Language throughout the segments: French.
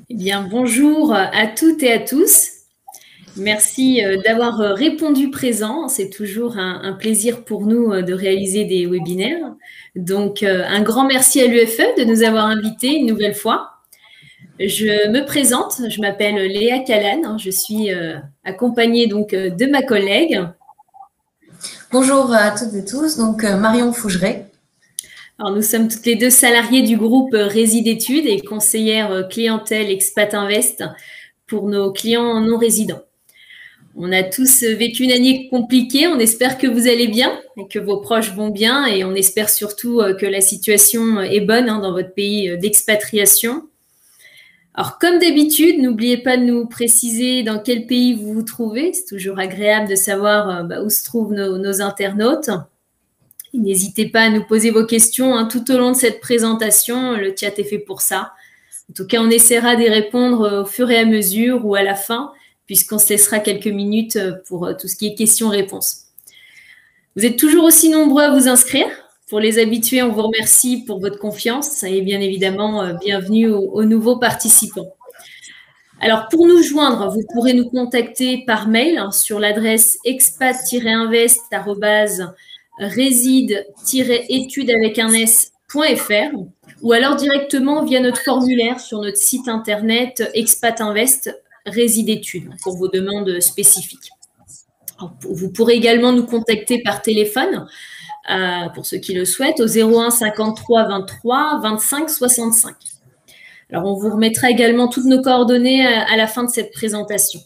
Eh bien, bonjour à toutes et à tous. Merci d'avoir répondu présent. C'est toujours un plaisir pour nous de réaliser des webinaires. Donc, un grand merci à l'UFE de nous avoir invités une nouvelle fois. Je me présente, je m'appelle Léa Callan. Je suis accompagnée donc de ma collègue. Bonjour à toutes et tous, donc Marion Fougeret. Alors, nous sommes toutes les deux salariées du groupe Réside Études et conseillères clientèle Expat Invest pour nos clients non résidents. On a tous vécu une année compliquée. On espère que vous allez bien et que vos proches vont bien. Et on espère surtout que la situation est bonne dans votre pays d'expatriation. Alors, comme d'habitude, n'oubliez pas de nous préciser dans quel pays vous vous trouvez. C'est toujours agréable de savoir où se trouvent nos internautes. N'hésitez pas à nous poser vos questions tout au long de cette présentation. Le chat est fait pour ça. En tout cas, on essaiera d'y répondre au fur et à mesure ou à la fin, puisqu'on se laissera quelques minutes pour tout ce qui est questions-réponses. Vous êtes toujours aussi nombreux à vous inscrire. Pour les habitués, on vous remercie pour votre confiance et bien évidemment, bienvenue aux nouveaux participants. Alors, pour nous joindre, vous pourrez nous contacter par mail sur l'adresse expat-invest@reside-études avec un s.fr ou alors directement via notre formulaire sur notre site internet Expat Invest Réside Études pour vos demandes spécifiques. Alors, vous pourrez également nous contacter par téléphone pour ceux qui le souhaitent au 01 53 23 25 65. Alors, on vous remettra également toutes nos coordonnées à la fin de cette présentation.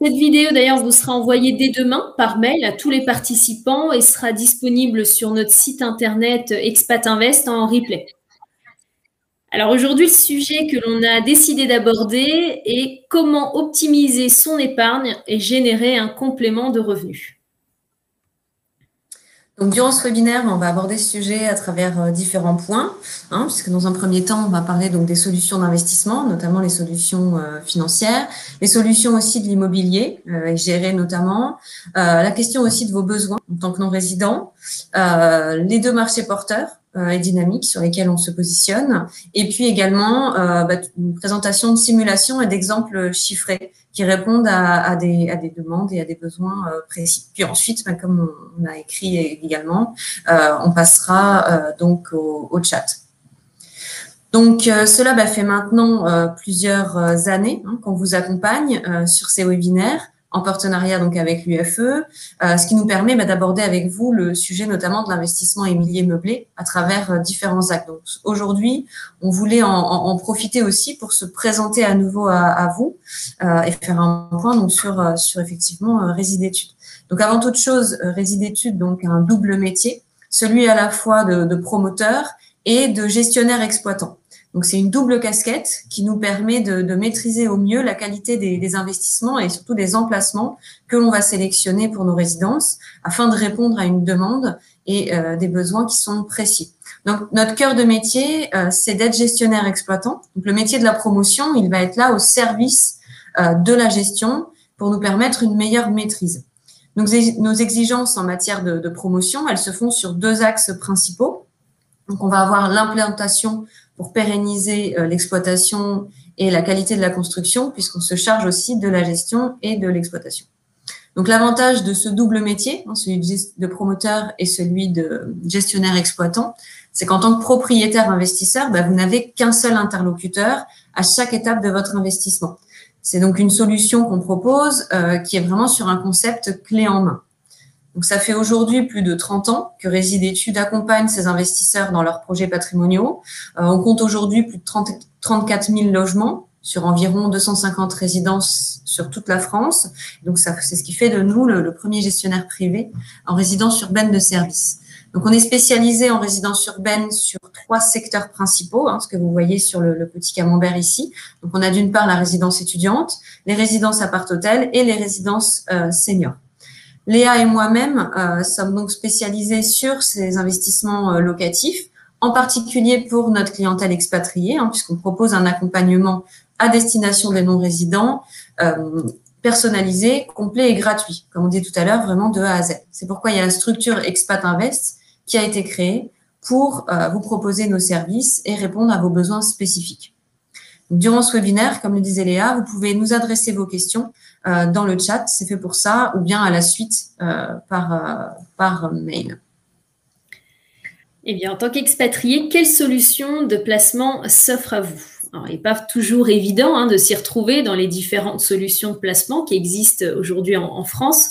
Cette vidéo, d'ailleurs, vous sera envoyée dès demain par mail à tous les participants et sera disponible sur notre site internet Expat Invest en replay. Alors aujourd'hui, le sujet que l'on a décidé d'aborder est comment optimiser son épargne et générer un complément de revenus. Donc, durant ce webinaire, on va aborder ce sujet à travers différents points, puisque dans un premier temps, on va parler donc des solutions d'investissement, notamment les solutions financières, les solutions aussi de l'immobilier, géré notamment, la question aussi de vos besoins en tant que non-résident, les deux marchés porteurs et dynamiques sur lesquels on se positionne, et puis également une présentation de simulations et d'exemples chiffrés qui répondent à des demandes et à des besoins précis. Puis ensuite, comme on a écrit également, on passera donc au chat. Donc, cela fait maintenant plusieurs années qu'on vous accompagne sur ces webinaires en partenariat donc avec l'UFE, ce qui nous permet d'aborder avec vous le sujet notamment de l'investissement immobilier meublé à travers différents actes. Donc, aujourd'hui, on voulait en profiter aussi pour se présenter à nouveau à vous et faire un point donc sur effectivement Réside Études. Donc, avant toute chose, Réside Études donc a un double métier, celui à la fois de promoteur et de gestionnaire exploitant. Donc, c'est une double casquette qui nous permet de maîtriser au mieux la qualité des investissements et surtout des emplacements que l'on va sélectionner pour nos résidences afin de répondre à une demande et des besoins qui sont précis. Donc, notre cœur de métier, c'est d'être gestionnaire exploitant. Donc, le métier de la promotion, il va être là au service de la gestion pour nous permettre une meilleure maîtrise. Donc, nos exigences en matière de promotion, elles se font sur deux axes principaux. Donc, on va avoir l'implantation pour pérenniser l'exploitation et la qualité de la construction, puisqu'on se charge aussi de la gestion et de l'exploitation. Donc, l'avantage de ce double métier, celui de promoteur et celui de gestionnaire exploitant, c'est qu'en tant que propriétaire investisseur, vous n'avez qu'un seul interlocuteur à chaque étape de votre investissement. C'est donc une solution qu'on propose qui est vraiment sur un concept clé en main. Donc, ça fait aujourd'hui plus de 30 ans que Réside Études accompagne ces investisseurs dans leurs projets patrimoniaux. On compte aujourd'hui plus de 34 000 logements sur environ 250 résidences sur toute la France. Donc, c'est ce qui fait de nous le premier gestionnaire privé en résidence urbaine de service. Donc, on est spécialisé en résidence urbaine sur 3 secteurs principaux, ce que vous voyez sur le petit camembert ici. Donc, on a d'une part la résidence étudiante, les résidences appart-hôtel et les résidences seniors. Léa et moi-même sommes donc spécialisés sur ces investissements locatifs, en particulier pour notre clientèle expatriée, puisqu'on propose un accompagnement à destination des non-résidents personnalisé, complet et gratuit, comme on dit tout à l'heure, vraiment de A à Z. C'est pourquoi il y a la structure Expat Invest qui a été créée pour vous proposer nos services et répondre à vos besoins spécifiques. Durant ce webinaire, comme le disait Léa, vous pouvez nous adresser vos questions dans le chat, c'est fait pour ça, ou bien à la suite par mail. Eh bien, en tant qu'expatrié, quelle solution de placement s'offre à vous? Alors, il n'est pas toujours évident de s'y retrouver dans les différentes solutions de placement qui existent aujourd'hui en France.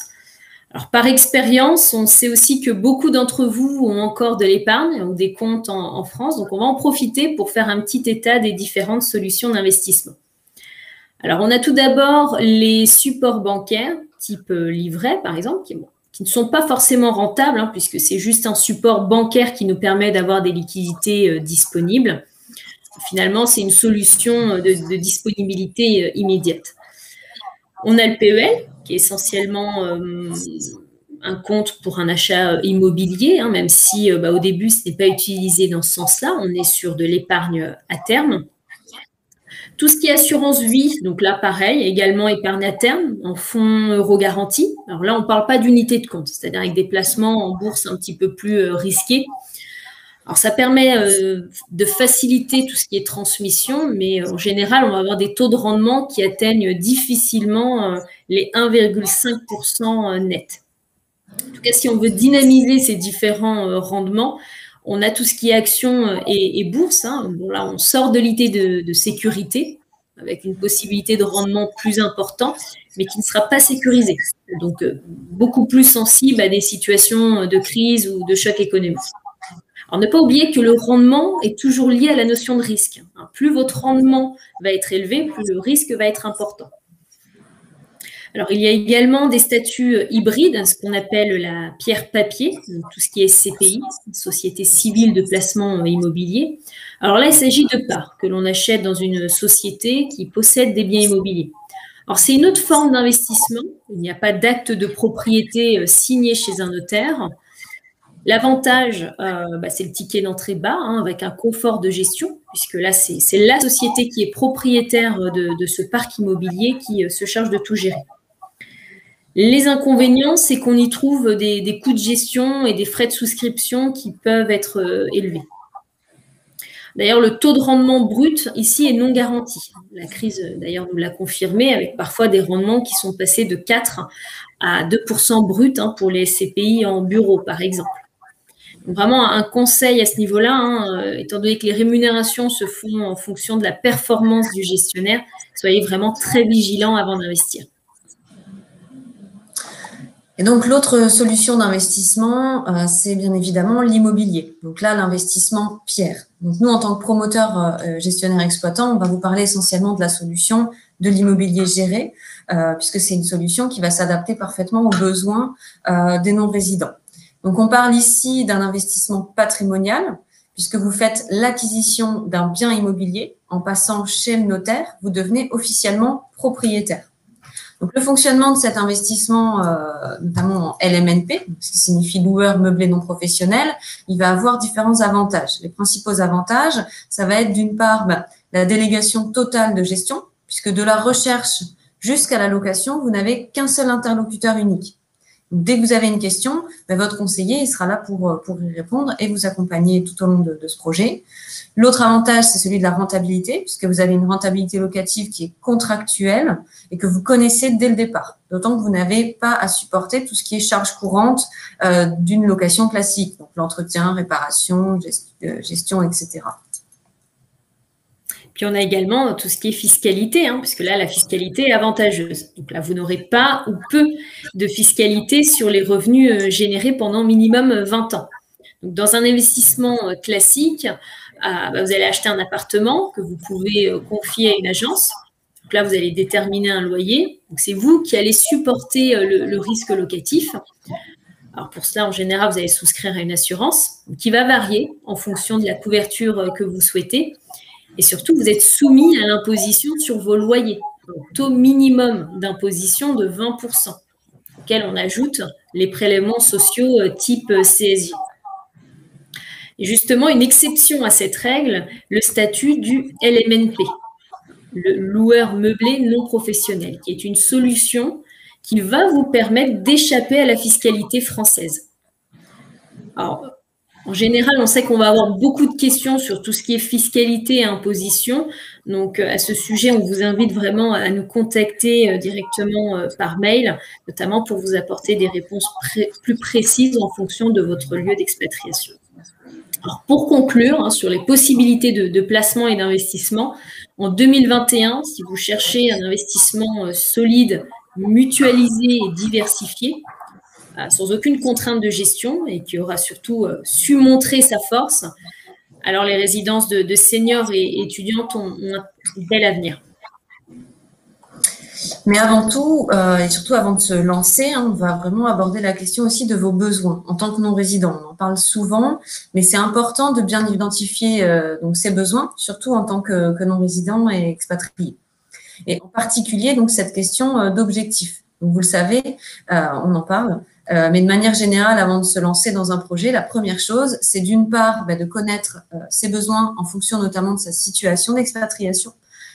Alors, par expérience, on sait aussi que beaucoup d'entre vous ont encore de l'épargne ou des comptes en France. Donc, on va en profiter pour faire un petit état des différentes solutions d'investissement. Alors, on a tout d'abord les supports bancaires, type livret, par exemple, qui ne sont pas forcément rentables, puisque c'est juste un support bancaire qui nous permet d'avoir des liquidités disponibles. Finalement, c'est une solution de disponibilité immédiate. On a le PEL, qui est essentiellement un compte pour un achat immobilier, même si au début, ce n'est pas utilisé dans ce sens-là. On est sur de l'épargne à terme. Tout ce qui est assurance vie, donc là, pareil, également épargne à terme, en fonds euro garantis. Alors là, on ne parle pas d'unité de compte, c'est-à-dire avec des placements en bourse un petit peu plus risqués. Alors, ça permet de faciliter tout ce qui est transmission, mais en général, on va avoir des taux de rendement qui atteignent difficilement les 1,5% net. En tout cas, si on veut dynamiser ces différents rendements, on a tout ce qui est actions et bourse. Bon, là, on sort de l'idée de sécurité avec une possibilité de rendement plus important, mais qui ne sera pas sécurisé. Donc, beaucoup plus sensible à des situations de crise ou de choc économique. Alors, ne pas oublier que le rendement est toujours lié à la notion de risque. Plus votre rendement va être élevé, plus le risque va être important. Alors, il y a également des statuts hybrides, ce qu'on appelle la pierre papier, tout ce qui est CPI, Société civile de placement immobilier. Alors là, il s'agit de parts que l'on achète dans une société qui possède des biens immobiliers. Alors, c'est une autre forme d'investissement. Il n'y a pas d'acte de propriété signé chez un notaire. L'avantage, c'est le ticket d'entrée bas, avec un confort de gestion, puisque là, c'est la société qui est propriétaire de ce parc immobilier qui se charge de tout gérer. Les inconvénients, c'est qu'on y trouve des coûts de gestion et des frais de souscription qui peuvent être élevés. D'ailleurs, le taux de rendement brut ici est non garanti. La crise, d'ailleurs, nous l'a confirmé, avec parfois des rendements qui sont passés de 4 à 2% brut pour les CPI en bureau, par exemple. Donc, vraiment, un conseil à ce niveau-là, étant donné que les rémunérations se font en fonction de la performance du gestionnaire, soyez vraiment très vigilants avant d'investir. Et donc, l'autre solution d'investissement, c'est bien évidemment l'immobilier. Donc là, l'investissement pierre. Donc nous, en tant que promoteur gestionnaire exploitant, on va vous parler essentiellement de la solution de l'immobilier géré, puisque c'est une solution qui va s'adapter parfaitement aux besoins des non-résidents. Donc, on parle ici d'un investissement patrimonial, puisque vous faites l'acquisition d'un bien immobilier. En passant chez le notaire, vous devenez officiellement propriétaire. Donc, le fonctionnement de cet investissement, notamment en LMNP, ce qui signifie loueur meublé non professionnel, il va avoir différents avantages. Les principaux avantages, ça va être d'une part la délégation totale de gestion, puisque de la recherche jusqu'à la location, vous n'avez qu'un seul interlocuteur unique. Donc, dès que vous avez une question, votre conseiller il sera là pour y répondre et vous accompagner tout au long de ce projet. L'autre avantage, c'est celui de la rentabilité, puisque vous avez une rentabilité locative qui est contractuelle et que vous connaissez dès le départ. D'autant que vous n'avez pas à supporter tout ce qui est charge courante d'une location classique, donc l'entretien, réparation, gestion, etc. Puis on a également tout ce qui est fiscalité, puisque là, la fiscalité est avantageuse. Donc là, vous n'aurez pas ou peu de fiscalité sur les revenus générés pendant minimum 20 ans. Donc, dans un investissement classique, vous allez acheter un appartement que vous pouvez confier à une agence. Donc là, vous allez déterminer un loyer. Donc, c'est vous qui allez supporter le risque locatif. Alors, pour cela, en général, vous allez souscrire à une assurance qui va varier en fonction de la couverture que vous souhaitez. Et surtout, vous êtes soumis à l'imposition sur vos loyers. Donc, taux minimum d'imposition de 20%, auquel on ajoute les prélèvements sociaux type CSG. Et justement, une exception à cette règle, le statut du LMNP, le loueur meublé non professionnel, qui est une solution qui va vous permettre d'échapper à la fiscalité française. Alors, En général, on sait qu'on va avoir beaucoup de questions sur tout ce qui est fiscalité et imposition. Donc, à ce sujet, on vous invite vraiment à nous contacter directement par mail, notamment pour vous apporter des réponses plus précises en fonction de votre lieu d'expatriation. Alors, pour conclure, sur les possibilités de placement et d'investissement, en 2021, si vous cherchez un investissement solide, mutualisé et diversifié, sans aucune contrainte de gestion et qui aura surtout su montrer sa force, alors les résidences de seniors et étudiantes ont un bel avenir. Mais avant tout, et surtout avant de se lancer, on va vraiment aborder la question aussi de vos besoins en tant que non-résident. On en parle souvent, mais c'est important de bien identifier donc ces besoins, surtout en tant que non-résident et expatrié. Et en particulier, donc, cette question d'objectif. Donc, vous le savez, on en parle, mais de manière générale, avant de se lancer dans un projet, la première chose, c'est d'une part de connaître ses besoins en fonction notamment de sa situation d'expatriation,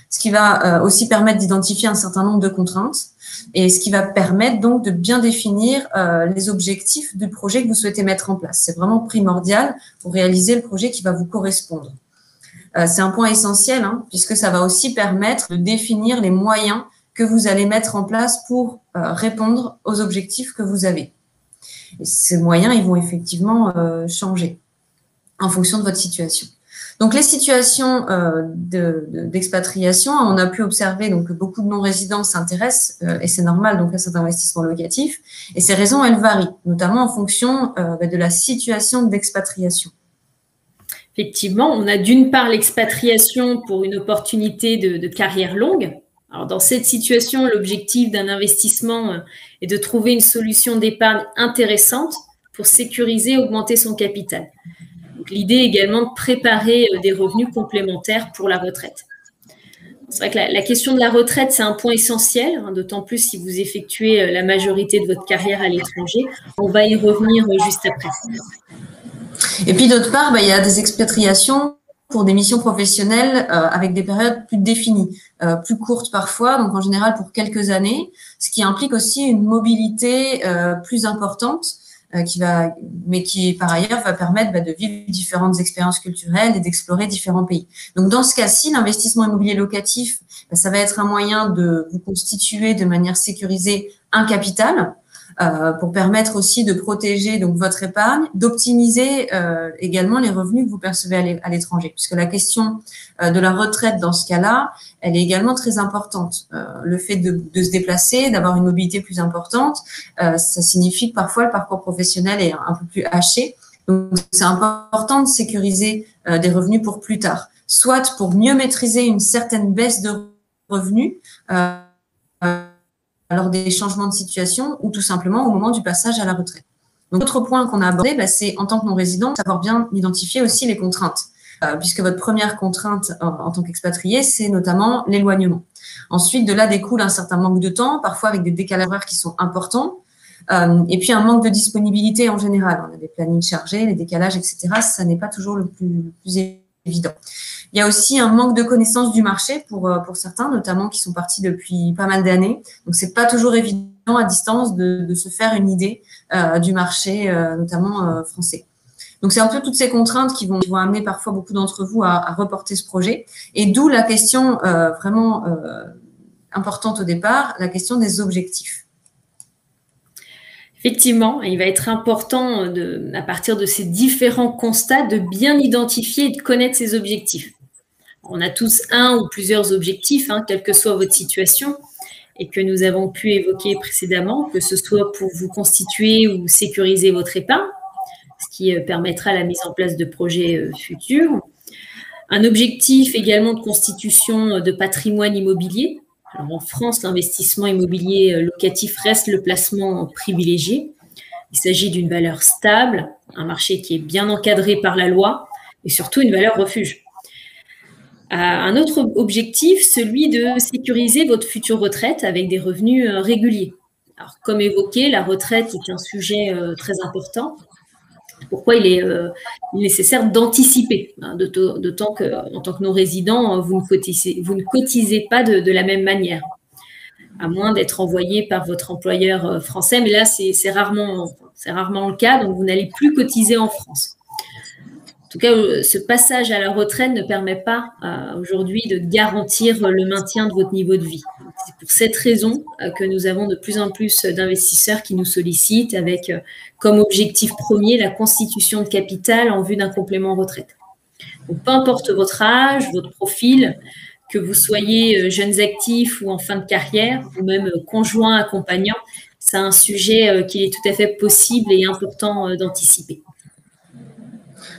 ce qui va aussi permettre d'identifier un certain nombre de contraintes et ce qui va permettre donc de bien définir les objectifs du projet que vous souhaitez mettre en place. C'est vraiment primordial pour réaliser le projet qui va vous correspondre. C'est un point essentiel puisque ça va aussi permettre de définir les moyens que vous allez mettre en place pour répondre aux objectifs que vous avez. Et ces moyens, ils vont effectivement changer en fonction de votre situation. Donc, les situations d'expatriation, on a pu observer donc, que beaucoup de non-résidents s'intéressent, et c'est normal, donc, à cet investissement locatif. Et ces raisons, elles varient, notamment en fonction de la situation d'expatriation. Effectivement, on a d'une part l'expatriation pour une opportunité de carrière longue. Alors, dans cette situation, l'objectif d'un investissement est de trouver une solution d'épargne intéressante pour sécuriser et augmenter son capital. L'idée est également de préparer des revenus complémentaires pour la retraite. C'est vrai que la question de la retraite, c'est un point essentiel, d'autant plus si vous effectuez la majorité de votre carrière à l'étranger. On va y revenir juste après. Et puis d'autre part, il y a des expatriations pour des missions professionnelles avec des périodes plus définies, plus courtes parfois, donc en général pour quelques années, ce qui implique aussi une mobilité plus importante, mais qui par ailleurs va permettre de vivre différentes expériences culturelles et d'explorer différents pays. Donc dans ce cas-ci, l'investissement immobilier locatif, ça va être un moyen de vous constituer de manière sécurisée un capital pour permettre aussi de protéger donc votre épargne, d'optimiser également les revenus que vous percevez à l'étranger, puisque la question de la retraite dans ce cas-là, elle est également très importante. Le fait de se déplacer, d'avoir une mobilité plus importante, ça signifie que parfois le parcours professionnel est un peu plus haché. Donc c'est important de sécuriser des revenus pour plus tard, soit pour mieux maîtriser une certaine baisse de revenus lors des changements de situation ou tout simplement au moment du passage à la retraite. Donc, autre point qu'on a abordé, c'est en tant que non-résident, savoir bien identifier aussi les contraintes, puisque votre première contrainte en tant qu'expatrié, c'est notamment l'éloignement. Ensuite, de là découle un certain manque de temps, parfois avec des décalages horaires qui sont importants, et puis un manque de disponibilité en général. On a des plannings chargés, les décalages, etc. Ça n'est pas toujours le plus évident. Il y a aussi un manque de connaissance du marché pour certains, notamment qui sont partis depuis pas mal d'années. Donc, c'est pas toujours évident à distance de se faire une idée du marché, notamment français. Donc, c'est un peu toutes ces contraintes qui vont amener parfois beaucoup d'entre vous à reporter ce projet. Et d'où la question vraiment importante au départ, la question des objectifs. Effectivement, il va être important, à partir de ces différents constats, de bien identifier et de connaître ses objectifs. On a tous un ou plusieurs objectifs, quelle que soit votre situation, et que nous avons pu évoquer précédemment, que ce soit pour vous constituer ou sécuriser votre épargne, ce qui permettra la mise en place de projets futurs. Un objectif également de constitution de patrimoine immobilier. Alors en France, l'investissement immobilier locatif reste le placement privilégié. Il s'agit d'une valeur stable, un marché qui est bien encadré par la loi et surtout une valeur refuge. Un autre objectif, celui de sécuriser votre future retraite avec des revenus réguliers. Alors, comme évoqué, la retraite est un sujet très important. Pourquoi il est nécessaire d'anticiper, d'autant qu'en tant que non-résident, vous ne cotisez pas de la même manière, à moins d'être envoyé par votre employeur français. Mais là, c'est rarement le cas, donc vous n'allez plus cotiser en France. tout cas, ce passage à la retraite ne permet pas aujourd'hui de garantir le maintien de votre niveau de vie. C'est pour cette raison que nous avons de plus en plus d'investisseurs qui nous sollicitent avec comme objectif premier la constitution de capital en vue d'un complément retraite. Donc, peu importe votre âge, votre profil, que vous soyez jeunes actifs ou en fin de carrière, ou même conjoint accompagnant, c'est un sujet qu'il est tout à fait possible et important d'anticiper.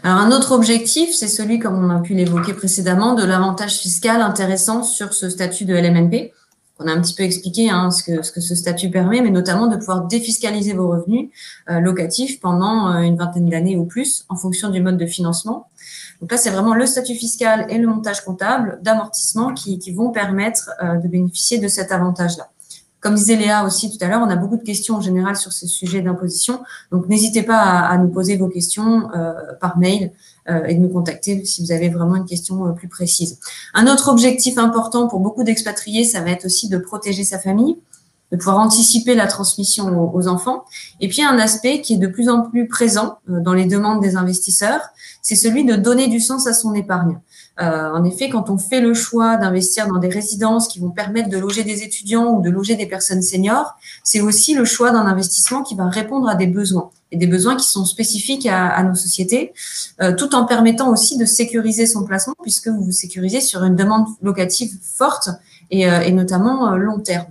Alors, un autre objectif, c'est celui, comme on a pu l'évoquer précédemment, de l'avantage fiscal intéressant sur ce statut de LMNP. On a un petit peu expliqué ce que ce statut permet, mais notamment de pouvoir défiscaliser vos revenus locatifs pendant une vingtaine d'années ou plus, en fonction du mode de financement. Donc là, c'est vraiment le statut fiscal et le montage comptable d'amortissement qui vont permettre de bénéficier de cet avantage-là. Comme disait Léa aussi tout à l'heure, on a beaucoup de questions en général sur ce sujet d'imposition. Donc, n'hésitez pas à nous poser vos questions par mail et de nous contacter si vous avez vraiment une question plus précise. Un autre objectif important pour beaucoup d'expatriés, ça va être aussi de protéger sa famille, de pouvoir anticiper la transmission aux enfants. Et puis, un aspect qui est de plus en plus présent dans les demandes des investisseurs, c'est celui de donner du sens à son épargne. En effet, quand on fait le choix d'investir dans des résidences qui vont permettre de loger des étudiants ou de loger des personnes seniors, c'est aussi le choix d'un investissement qui va répondre à des besoins, et des besoins qui sont spécifiques à nos sociétés, tout en permettant aussi de sécuriser son placement, puisque vous vous sécurisez sur une demande locative forte et notamment long terme.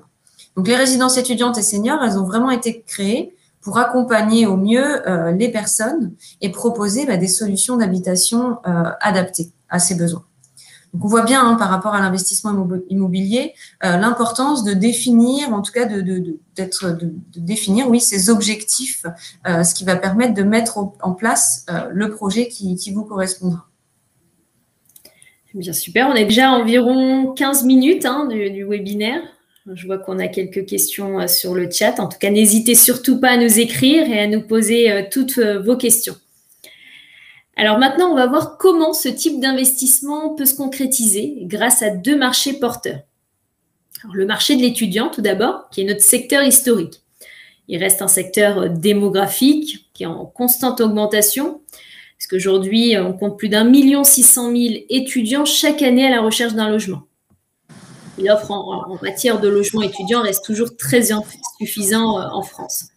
Donc, les résidences étudiantes et seniors, elles ont vraiment été créées pour accompagner au mieux les personnes et proposer des solutions d'habitation adaptées à ces besoins. Donc, on voit bien par rapport à l'investissement immobilier l'importance de définir, en tout cas de définir, oui, ces objectifs, ce qui va permettre de mettre en place le projet qui vous correspondra. Bien, super. On est déjà à environ 15 minutes du webinaire. Je vois qu'on a quelques questions sur le chat. En tout cas, n'hésitez surtout pas à nous écrire et à nous poser toutes vos questions. Alors maintenant, on va voir comment ce type d'investissement peut se concrétiser grâce à deux marchés porteurs. Alors, le marché de l'étudiant, tout d'abord, qui est notre secteur historique. Il reste un secteur démographique qui est en constante augmentation, parce qu'aujourd'hui, on compte plus d'1 600 000 étudiants chaque année à la recherche d'un logement. L'offre en matière de logement étudiant reste toujours très insuffisant en France.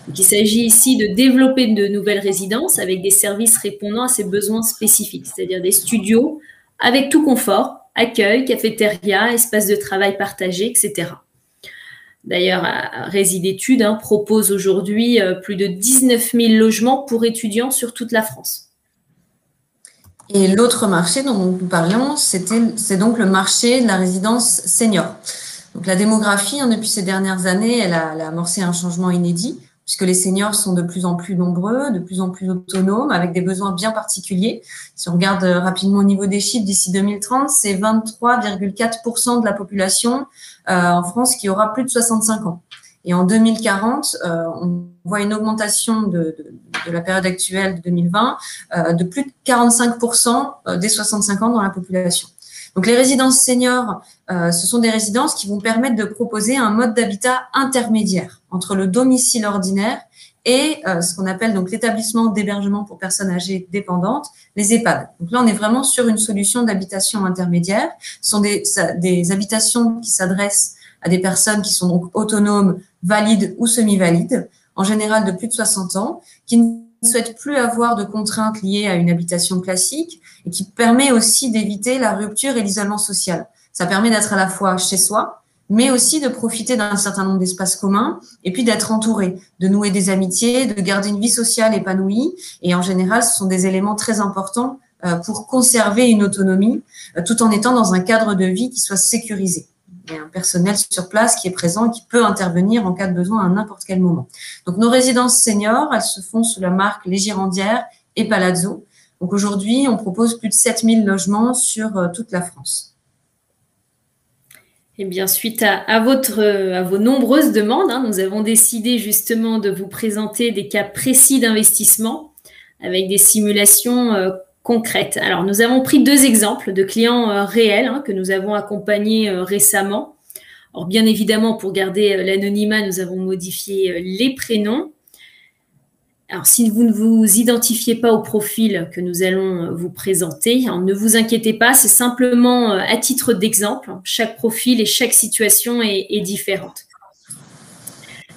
Donc, il s'agit ici de développer de nouvelles résidences avec des services répondant à ces besoins spécifiques, c'est-à-dire des studios avec tout confort, accueil, cafétéria, espace de travail partagé, etc. D'ailleurs, Résidetudes propose aujourd'hui plus de 19 000 logements pour étudiants sur toute la France. Et l'autre marché dont nous parlions, c'est donc le marché de la résidence senior. Donc, la démographie, depuis ces dernières années, elle a amorcé un changement inédit, puisque les seniors sont de plus en plus nombreux, de plus en plus autonomes, avec des besoins bien particuliers. Si on regarde rapidement au niveau des chiffres, d'ici 2030, c'est 23,4% de la population en France qui aura plus de 65 ans. Et en 2040, on voit une augmentation de la période actuelle de 2020 de plus de 45% des 65 ans dans la population. Donc, les résidences seniors, ce sont des résidences qui vont permettre de proposer un mode d'habitat intermédiaire entre le domicile ordinaire et ce qu'on appelle donc l'établissement d'hébergement pour personnes âgées dépendantes, les EHPAD. Donc là, on est vraiment sur une solution d'habitation intermédiaire. Ce sont des habitations qui s'adressent à des personnes qui sont donc autonomes, valides ou semi-valides, en général de plus de 60 ans, qui ne souhaitent plus avoir de contraintes liées à une habitation classique et qui permet aussi d'éviter la rupture et l'isolement social. Ça permet d'être à la fois chez soi, mais aussi de profiter d'un certain nombre d'espaces communs et puis d'être entouré, de nouer des amitiés, de garder une vie sociale épanouie. Et en général, ce sont des éléments très importants pour conserver une autonomie tout en étant dans un cadre de vie qui soit sécurisé. Il y a un personnel sur place qui est présent et qui peut intervenir en cas de besoin à n'importe quel moment. Donc, nos résidences seniors, elles se font sous la marque Les Girandières et Palazzo. Donc, aujourd'hui, on propose plus de 7000 logements sur toute la France. Eh bien, suite à vos nombreuses demandes, nous avons décidé justement de vous présenter des cas précis d'investissement avec des simulations concrètes. Alors, nous avons pris deux exemples de clients réels que nous avons accompagnés récemment. Alors, bien évidemment, pour garder l'anonymat, nous avons modifié les prénoms. Alors, si vous ne vous identifiez pas au profil que nous allons vous présenter, ne vous inquiétez pas, c'est simplement à titre d'exemple. Chaque profil et chaque situation est différente.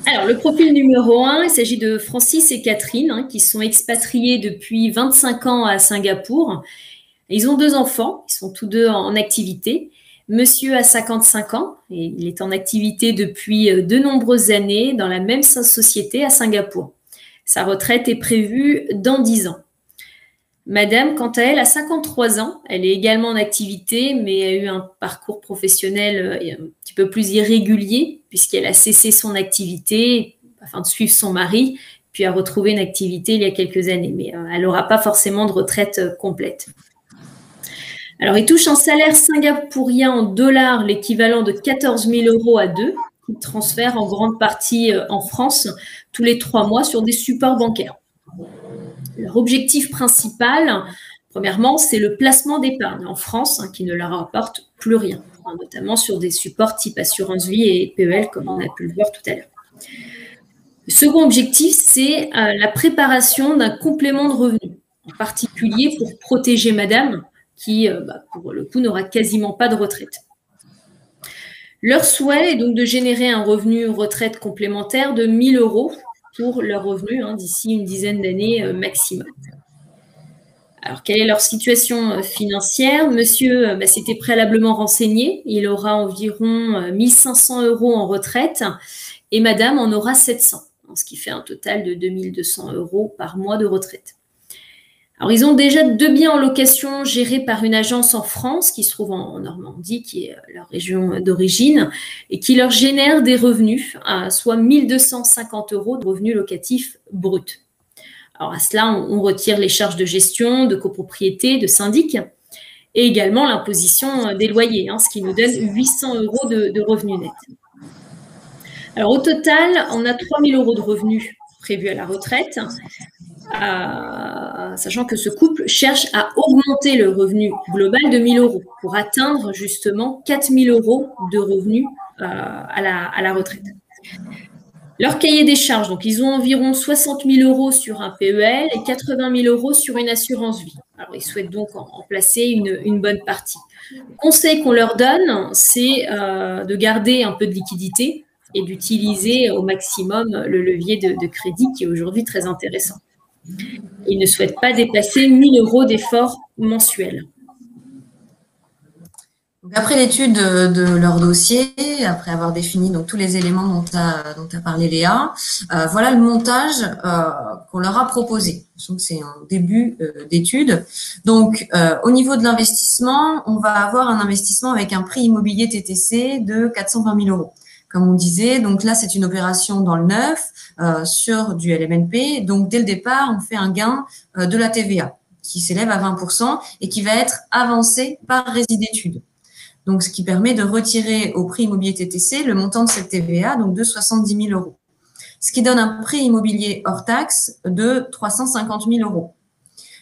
Alors, le profil numéro 1, il s'agit de Francis et Catherine, qui sont expatriés depuis 25 ans à Singapour. Ils ont 2 enfants, ils sont tous 2 en activité. Monsieur a 55 ans et il est en activité depuis de nombreuses années dans la même société à Singapour. Sa retraite est prévue dans 10 ans. Madame, quant à elle, a 53 ans. Elle est également en activité, mais a eu un parcours professionnel un petit peu plus irrégulier, puisqu'elle a cessé son activité afin de suivre son mari, puis a retrouvé une activité il y a quelques années. Mais elle n'aura pas forcément de retraite complète. Alors, il touche un salaire singapourien en dollars, l'équivalent de 14 000 € à 2, qu'il transfère en grande partie en France tous les 3 mois sur des supports bancaires. Leur objectif principal, premièrement, c'est le placement d'épargne en France, qui ne leur apporte plus rien, notamment sur des supports type assurance vie et PEL, comme on a pu le voir tout à l'heure. Le second objectif, c'est la préparation d'un complément de revenu, en particulier pour protéger madame, qui, pour le coup, n'aura quasiment pas de retraite. Leur souhait est donc de générer un revenu retraite complémentaire de 1 000 € pour leur revenu d'ici une dizaine d'années maximum. Alors, quelle est leur situation financière? Monsieur s'était préalablement renseigné. Il aura environ 1 500 € en retraite et madame en aura 700, ce qui fait un total de 2 200 € par mois de retraite. Alors, ils ont déjà 2 biens en location gérés par une agence en France qui se trouve en Normandie, qui est leur région d'origine, et qui leur génère des revenus, soit 1 250 € de revenus locatifs bruts. Alors, à cela, on retire les charges de gestion, de copropriété, de syndic, et également l'imposition des loyers, ce qui nous donne 800 € de revenus nets. Alors, au total, on a 3 000 € de revenus prévus à la retraite, sachant que ce couple cherche à augmenter le revenu global de 1 000 € pour atteindre justement 4 000 € de revenus à la retraite. Leur cahier des charges, donc ils ont environ 60 000 € sur un PEL et 80 000 € sur une assurance vie. Alors, ils souhaitent donc en placer une bonne partie. Le conseil qu'on leur donne, c'est de garder un peu de liquidité et d'utiliser au maximum le levier de crédit qui est aujourd'hui très intéressant. Ils ne souhaitent pas dépasser 1 000 € d'efforts mensuels. Donc, après l'étude de leur dossier, après avoir défini donc tous les éléments dont tu as parlé Léa, voilà le montage qu'on leur a proposé. Donc c'est un début d'étude. Donc au niveau de l'investissement, on va avoir un investissement avec un prix immobilier TTC de 420 000 €. Comme on disait, donc là c'est une opération dans le neuf sur du LMNP. Donc dès le départ, on fait un gain de la TVA qui s'élève à 20% et qui va être avancé par rési d'études. Donc, ce qui permet de retirer au prix immobilier TTC le montant de cette TVA, donc de 70 000 €. Ce qui donne un prix immobilier hors taxe de 350 000 €.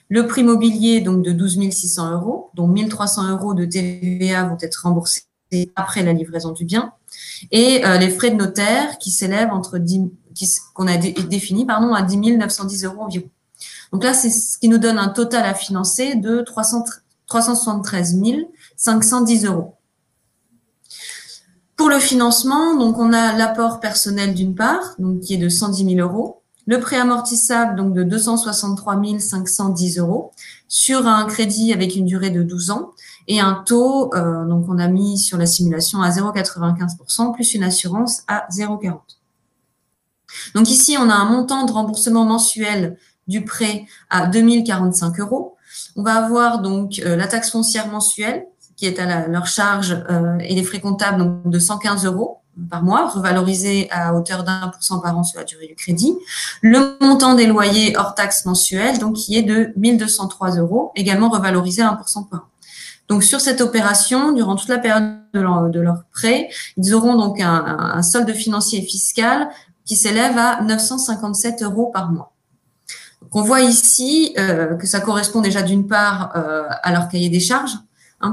Le prix immobilier, donc, de 12 600 €, dont 1 300 € de TVA vont être remboursés après la livraison du bien. Et les frais de notaire qui s'élèvent qu'on a défini, à 10 910 € environ. Donc là, c'est ce qui nous donne un total à financer de 373 510 €. Pour le financement, donc on a l'apport personnel d'une part, donc qui est de 110 000 €, le prêt amortissable donc de 263 510 € sur un crédit avec une durée de 12 ans et un taux, donc on a mis sur la simulation à 0,95% plus une assurance à 0,40. Donc ici, on a un montant de remboursement mensuel du prêt à 2 045 €. On va avoir donc la taxe foncière mensuelle qui est à leur charge et les frais comptables donc, de 115 € par mois, revalorisés à hauteur d'1% par an sur la durée du crédit. Le montant des loyers hors taxe mensuelle, donc qui est de 1 203 €, également revalorisé à 1% par an. Donc sur cette opération, durant toute la période de leur prêt, ils auront donc un solde financier et fiscal qui s'élève à 957 € par mois. Donc on voit ici que ça correspond déjà d'une part à leur cahier des charges,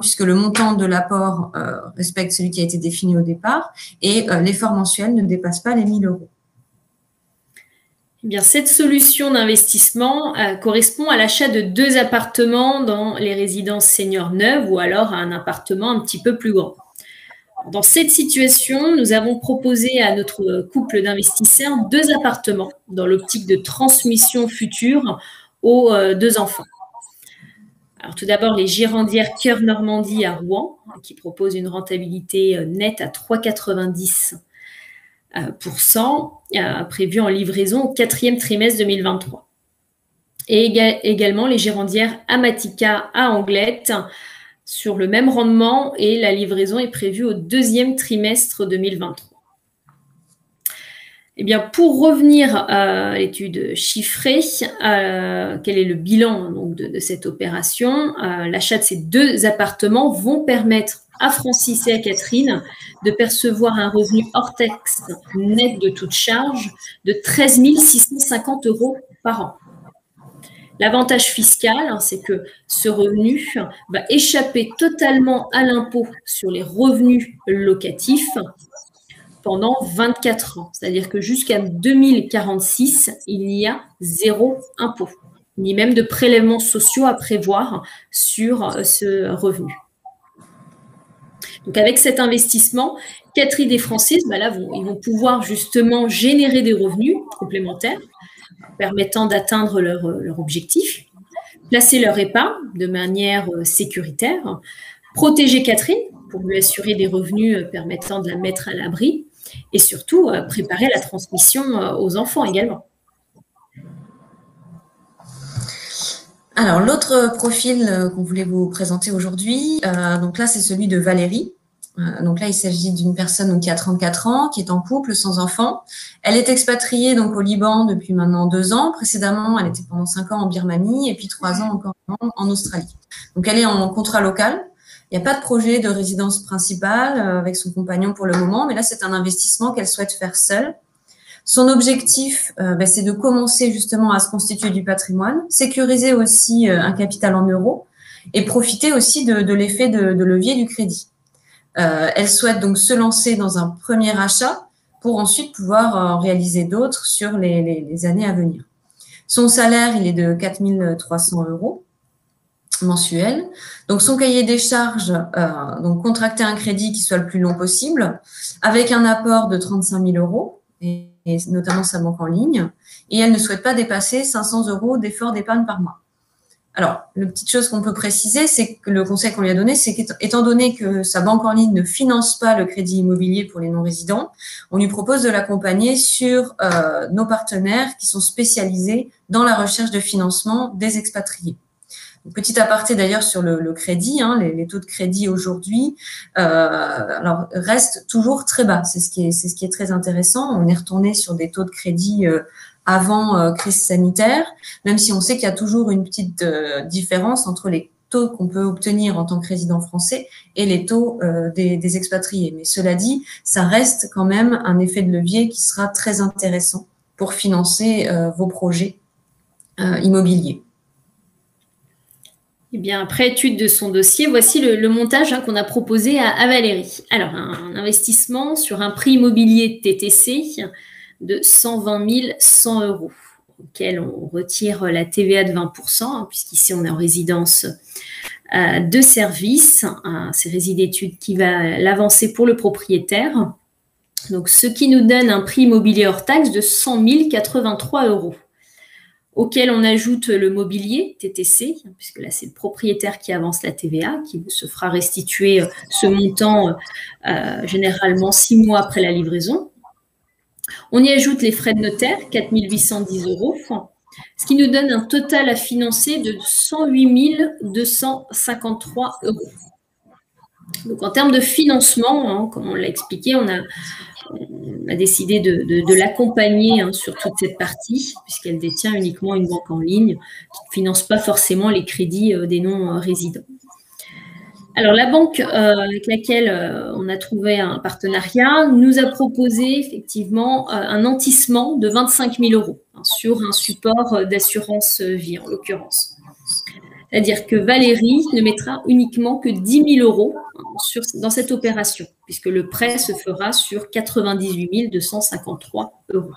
puisque le montant de l'apport respecte celui qui a été défini au départ et l'effort mensuel ne dépasse pas les 1 000 €. Eh bien, cette solution d'investissement correspond à l'achat de 2 appartements dans les résidences seniors neuves ou alors à un appartement un petit peu plus grand. Dans cette situation, nous avons proposé à notre couple d'investisseurs 2 appartements dans l'optique de transmission future aux 2 enfants. Alors, tout d'abord, les Girandières Cœur Normandie à Rouen, qui proposent une rentabilité nette à 3,90%, prévu en livraison au 4e trimestre 2023. Et également les Girandières Amatica à Anglette, sur le même rendement, et la livraison est prévue au 2e trimestre 2023. Eh bien, pour revenir à l'étude chiffrée, quel est le bilan donc, de cette opération? L'achat de ces 2 appartements vont permettre à Francis et à Catherine de percevoir un revenu hors taxe net de toute charge de 13 650 € par an. L'avantage fiscal, c'est que ce revenu va échapper totalement à l'impôt sur les revenus locatifs pendant 24 ans. C'est-à-dire que jusqu'à 2046, il n'y a 0 impôt, ni même de prélèvements sociaux à prévoir sur ce revenu. Donc avec cet investissement, Catherine et Francis, ils vont pouvoir justement générer des revenus complémentaires permettant d'atteindre leur objectif, placer leur épargne de manière sécuritaire, protéger Catherine pour lui assurer des revenus permettant de la mettre à l'abri et surtout préparer la transmission aux enfants également. Alors, l'autre profil qu'on voulait vous présenter aujourd'hui, donc là, c'est celui de Valérie. Donc là, il s'agit d'une personne qui a 34 ans, qui est en couple, sans enfant. Elle est expatriée donc au Liban depuis maintenant 2 ans. Précédemment, elle était pendant 5 ans en Birmanie et puis 3 ans encore en Australie. Donc, elle est en contrat local. Il n'y a pas de projet de résidence principale avec son compagnon pour le moment, mais là, c'est un investissement qu'elle souhaite faire seule. Son objectif, c'est de commencer justement à se constituer du patrimoine, sécuriser aussi un capital en euros et profiter aussi de l'effet de levier du crédit. Elle souhaite donc se lancer dans un premier achat pour ensuite pouvoir en réaliser d'autres sur les années à venir. Son salaire, il est de 4 300 € mensuels. Donc, son cahier des charges, donc contracter un crédit qui soit le plus long possible, avec un apport de 35 000 € et notamment sa banque en ligne. Et elle ne souhaite pas dépasser 500 € d'effort d'épargne par mois. Alors, la petite chose qu'on peut préciser, c'est que le conseil qu'on lui a donné, c'est qu'étant donné que sa banque en ligne ne finance pas le crédit immobilier pour les non-résidents, on lui propose de l'accompagner sur nos partenaires qui sont spécialisés dans la recherche de financement des expatriés. Donc, petit aparté d'ailleurs sur le crédit, les taux de crédit aujourd'hui restent toujours très bas. C'est ce qui est très intéressant. On est retourné sur des taux de crédit avant crise sanitaire, même si on sait qu'il y a toujours une petite différence entre les taux qu'on peut obtenir en tant que résident français et les taux des expatriés. Mais cela dit, ça reste quand même un effet de levier qui sera très intéressant pour financer vos projets immobiliers. Eh bien, après étude de son dossier, voici le montage qu'on a proposé à Valérie. Alors, un investissement sur un prix immobilier TTC de 120 100 €, auquel on retire la TVA de 20%, puisqu'ici on est en résidence de service. C'est Résidétudes qui va l'avancer pour le propriétaire. Donc, ce qui nous donne un prix immobilier hors taxe de 100 083 €. Auquel on ajoute le mobilier TTC, puisque là c'est le propriétaire qui avance la TVA, qui se fera restituer ce montant généralement 6 mois après la livraison. On y ajoute les frais de notaire, 4 810 €, ce qui nous donne un total à financer de 108 253 €. Donc en termes de financement, comme on l'a expliqué, on a décidé de l'accompagner sur toute cette partie, puisqu'elle détient uniquement une banque en ligne qui ne finance pas forcément les crédits des non-résidents. Alors, la banque avec laquelle on a trouvé un partenariat nous a proposé effectivement un nantissement de 25 000 € sur un support d'assurance vie, en l'occurrence. C'est-à-dire que Valérie ne mettra uniquement que 10 000 € dans cette opération, puisque le prêt se fera sur 98 253 €.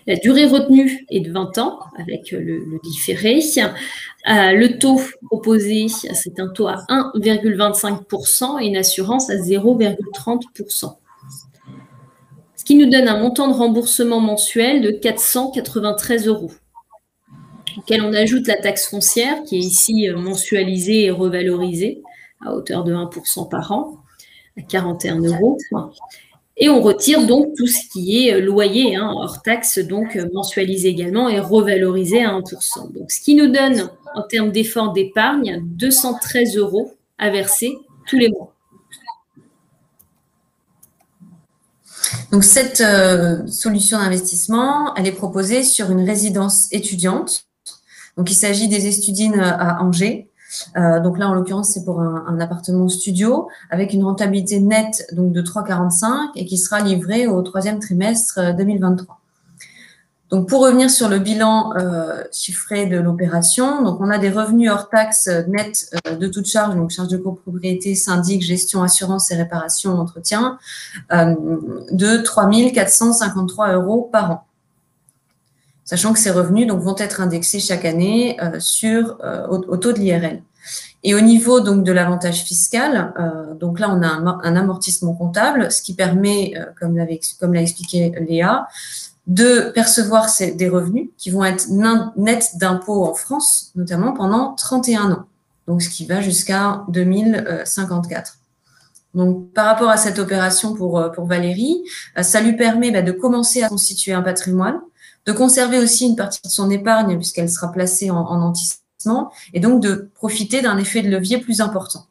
La durée retenue est de 20 ans avec le différé. Le taux proposé, c'est un taux à 1,25% et une assurance à 0,30%. Ce qui nous donne un montant de remboursement mensuel de 493 €, auquel on ajoute la taxe foncière qui est ici mensualisée et revalorisée à hauteur de 1% par an, à 41 €. Et on retire donc tout ce qui est loyer, hors taxe, donc mensualisé également et revalorisé à 1%. Donc, ce qui nous donne, en termes d'effort d'épargne, 213 € à verser tous les mois. Donc, cette solution d'investissement, elle est proposée sur une résidence étudiante. Donc, il s'agit des Estudines à Angers. Donc là, en l'occurrence, c'est pour un appartement studio avec une rentabilité nette donc de 3,45 et qui sera livré au 3e trimestre 2023. Donc, pour revenir sur le bilan chiffré de l'opération, donc on a des revenus hors taxes nets de toute charge, donc charge de copropriété, syndic, gestion, assurance et réparation, entretien, de 3 453 € par an. Sachant que ces revenus donc, vont être indexés chaque année au taux de l'IRL. Et au niveau donc, de l'avantage fiscal, donc là, on a un amortissement comptable, ce qui permet, comme l'a expliqué Léa, de percevoir des revenus qui vont être nets d'impôts en France, notamment pendant 31 ans, donc ce qui va jusqu'à 2054. Donc, par rapport à cette opération pour Valérie, ça lui permet de commencer à constituer un patrimoine, de conserver aussi une partie de son épargne puisqu'elle sera placée en nantissement et donc de profiter d'un effet de levier plus important.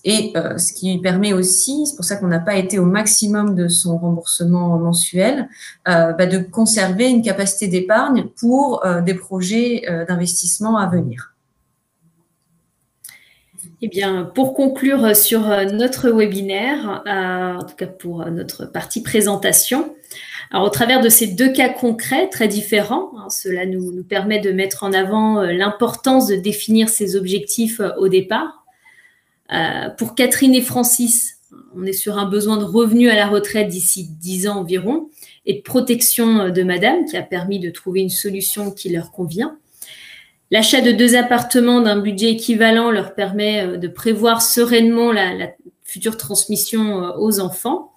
Et ce qui permet aussi, c'est pour ça qu'on n'a pas été au maximum de son remboursement mensuel, de conserver une capacité d'épargne pour des projets d'investissement à venir. Eh bien, pour conclure sur notre webinaire, en tout cas pour notre partie présentation, alors, au travers de ces deux cas concrets très différents, cela nous permet de mettre en avant l'importance de définir ses objectifs au départ. Pour Catherine et Francis, on est sur un besoin de revenus à la retraite d'ici 10 ans environ et de protection de madame qui a permis de trouver une solution qui leur convient. L'achat de 2 appartements d'un budget équivalent leur permet de prévoir sereinement la future transmission aux enfants.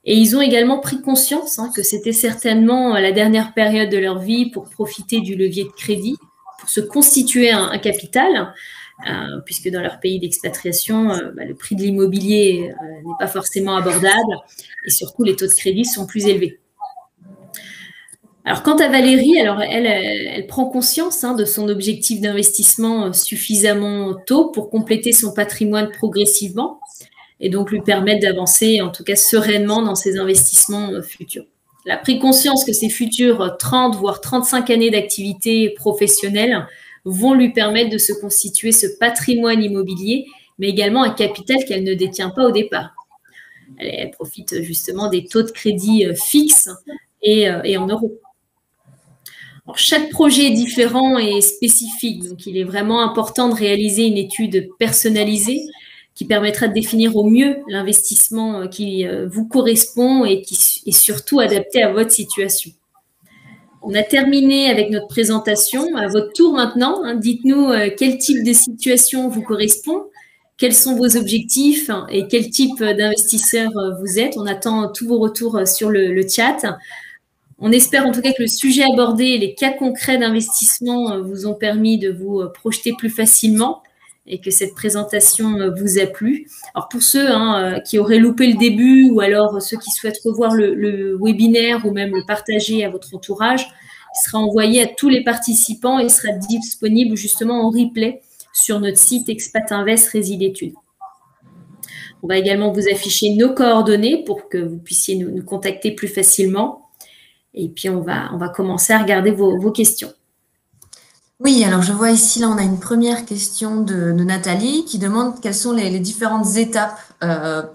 Et ils ont également pris conscience que c'était certainement la dernière période de leur vie pour profiter du levier de crédit, pour se constituer un capital, puisque dans leur pays d'expatriation, le prix de l'immobilier n'est pas forcément abordable et surtout les taux de crédit sont plus élevés. Alors, quant à Valérie, alors elle prend conscience de son objectif d'investissement suffisamment tôt pour compléter son patrimoine progressivement et donc lui permettre d'avancer, en tout cas sereinement, dans ses investissements futurs. Elle a pris conscience que ses futures 30, voire 35 années d'activité professionnelle vont lui permettre de se constituer ce patrimoine immobilier, mais également un capital qu'elle ne détient pas au départ. Elle profite justement des taux de crédit fixes et en euros. Alors, chaque projet est différent et spécifique, donc il est vraiment important de réaliser une étude personnalisée qui permettra de définir au mieux l'investissement qui vous correspond et qui est surtout adapté à votre situation. On a terminé avec notre présentation. À votre tour maintenant, dites-nous quel type de situation vous correspond, quels sont vos objectifs et quel type d'investisseur vous êtes. On attend tous vos retours sur le chat. On espère en tout cas que le sujet abordé et les cas concrets d'investissement vous ont permis de vous projeter plus facilement et que cette présentation vous a plu. Alors pour ceux qui auraient loupé le début ou alors ceux qui souhaitent revoir le webinaire ou même le partager à votre entourage, il sera envoyé à tous les participants et sera disponible justement en replay sur notre site Expat Invest Résidetudes. On va également vous afficher nos coordonnées pour que vous puissiez nous contacter plus facilement. Et puis, on va commencer à regarder vos questions. Oui, alors je vois ici, là, on a une première question de Nathalie qui demande quelles sont les différentes étapes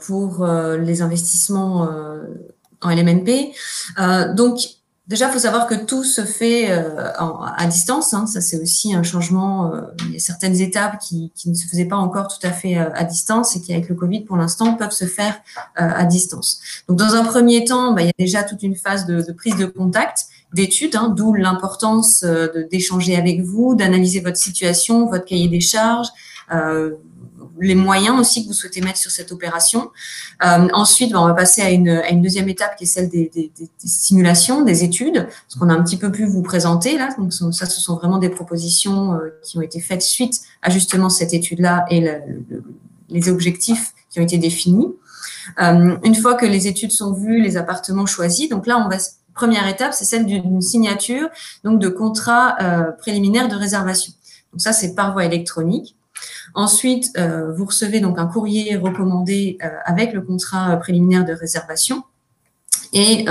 pour les investissements en LMNP. Donc, Déjà, il faut savoir que tout se fait à distance. Hein. Ça, c'est aussi un changement. Il y a certaines étapes qui ne se faisaient pas encore tout à fait à distance et qui, avec le Covid, pour l'instant, peuvent se faire à distance. Donc, dans un premier temps, il y a déjà toute une phase de prise de contact, d'études, hein, d'où l'importance d'échanger avec vous, d'analyser votre situation, votre cahier des charges, les moyens aussi que vous souhaitez mettre sur cette opération. Ensuite, on va passer à une deuxième étape qui est celle des simulations, des études, ce qu'on a un petit peu pu vous présenter là. Donc ça, ce sont vraiment des propositions qui ont été faites suite à justement cette étude-là et les objectifs qui ont été définis. Une fois que les études sont vues, les appartements choisis, donc là, première étape, c'est celle d'une signature, donc de contrat préliminaire de réservation. Donc ça, c'est par voie électronique. Ensuite, vous recevez donc un courrier recommandé avec le contrat préliminaire de réservation et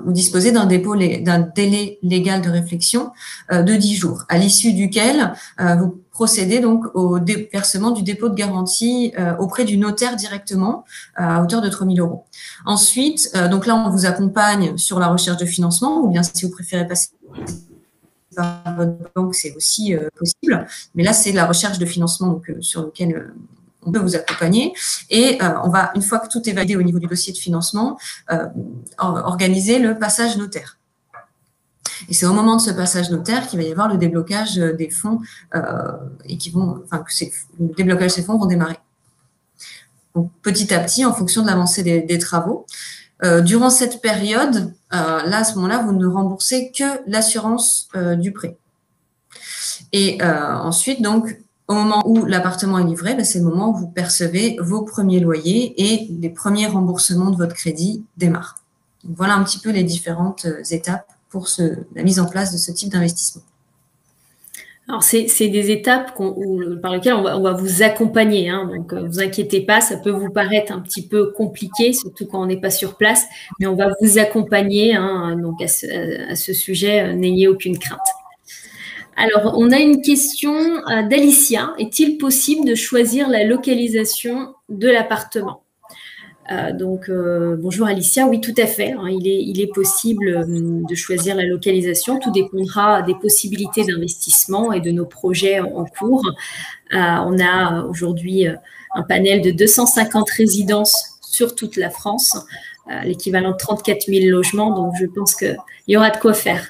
vous disposez d'un délai légal de réflexion de 10 jours, à l'issue duquel vous procédez donc au versement du dépôt de garantie auprès du notaire directement à hauteur de 3 000 €. Ensuite, donc là, on vous accompagne sur la recherche de financement, ou bien si vous préférez passer par votre banque, c'est aussi possible. Mais là, c'est la recherche de financement donc, sur lequel on peut vous accompagner. Et on va, une fois que tout est validé au niveau du dossier de financement, organiser le passage notaire. Et c'est au moment de ce passage notaire qu'il va y avoir le déblocage des fonds et le déblocage de ces fonds vont démarrer. Donc, petit à petit, en fonction de l'avancée des travaux. Durant cette période, là, à ce moment-là, vous ne remboursez que l'assurance du prêt. Et ensuite, donc, au moment où l'appartement est livré, c'est le moment où vous percevez vos premiers loyers et les premiers remboursements de votre crédit démarrent. Donc, voilà un petit peu les différentes étapes pour la mise en place de ce type d'investissement. Alors, c'est des étapes par lesquelles on va vous accompagner. Hein, donc, vous inquiétez pas, ça peut vous paraître un petit peu compliqué, surtout quand on n'est pas sur place, mais on va vous accompagner. Hein, donc, à ce sujet, n'ayez aucune crainte. Alors, on a une question d'Alicia. Est-il possible de choisir la localisation de l'appartement ? Bonjour Alicia, oui tout à fait, hein, il est possible de choisir la localisation, tout dépendra des possibilités d'investissement et de nos projets en cours. On a aujourd'hui un panel de 250 résidences sur toute la France, l'équivalent de 34 000 logements, donc je pense qu'il y aura de quoi faire.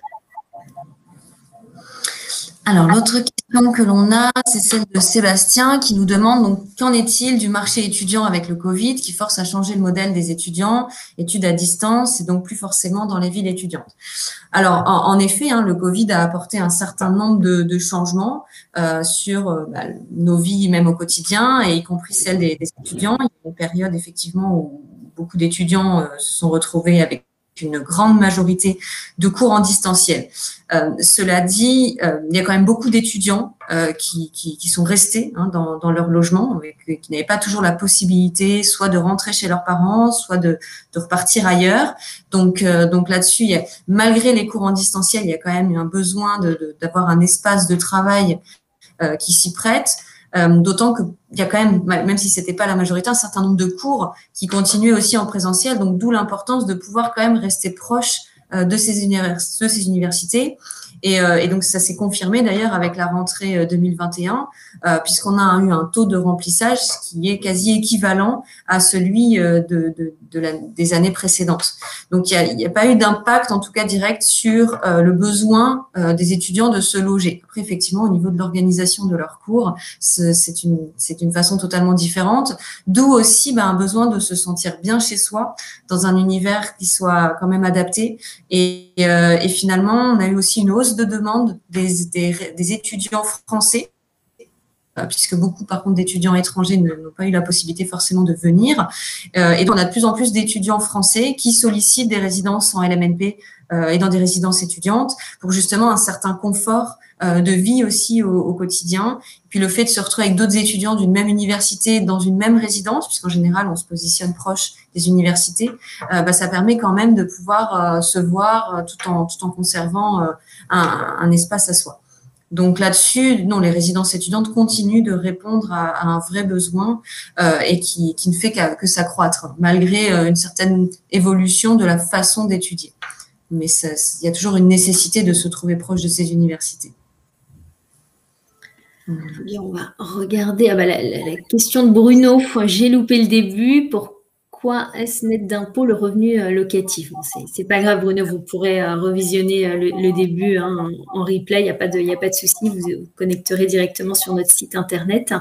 Alors, l'autre question que l'on a, c'est celle de Sébastien qui nous demande donc qu'en est-il du marché étudiant avec le Covid qui force à changer le modèle des étudiants, études à distance et donc plus forcément dans les villes étudiantes. Alors, en effet, hein, le Covid a apporté un certain nombre de changements sur nos vies même au quotidien et y compris celles des étudiants. Il y a une période effectivement où beaucoup d'étudiants se sont retrouvés avec une grande majorité de cours en distanciel. Cela dit, il y a quand même beaucoup d'étudiants qui sont restés hein, dans leur logement, qui n'avaient pas toujours la possibilité soit de rentrer chez leurs parents, soit de repartir ailleurs. Donc là-dessus, malgré les cours en distanciel, il y a quand même un besoin d'avoir un espace de travail qui s'y prête. D'autant qu'il y a quand même si c'était pas la majorité, un certain nombre de cours qui continuaient aussi en présentiel, donc d'où l'importance de pouvoir quand même rester proche de ces universités. Et donc, ça s'est confirmé d'ailleurs avec la rentrée 2021, puisqu'on a eu un taux de remplissage qui est quasi équivalent à celui des années précédentes. Donc, il n'y a pas eu d'impact, en tout cas direct, sur le besoin des étudiants de se loger. Après, effectivement, au niveau de l'organisation de leurs cours, c'est une façon totalement différente, d'où aussi un besoin de se sentir bien chez soi, dans un univers qui soit quand même adapté. Et finalement, on a eu aussi une hausse de demande des étudiants français, puisque beaucoup, par contre, d'étudiants étrangers n'ont pas eu la possibilité forcément de venir. Et donc, on a de plus en plus d'étudiants français qui sollicitent des résidences en LMNP et dans des résidences étudiantes pour justement un certain confort de vie aussi au quotidien. Et puis, le fait de se retrouver avec d'autres étudiants d'une même université dans une même résidence, puisqu'en général, on se positionne proche des universités, ça permet quand même de pouvoir se voir tout en conservant un espace à soi. Donc là-dessus, non, les résidences étudiantes continuent de répondre à un vrai besoin et qui ne fait que s'accroître, malgré une certaine évolution de la façon d'étudier. Mais il y a toujours une nécessité de se trouver proche de ces universités. Bien, on va regarder la question de Bruno. J'ai loupé le début. Pourquoi est-ce net d'impôt le revenu locatif? Bon, c'est pas grave, Bruno, vous pourrez revisionner le début en replay. Il n'y a pas de souci. Vous vous connecterez directement sur notre site internet.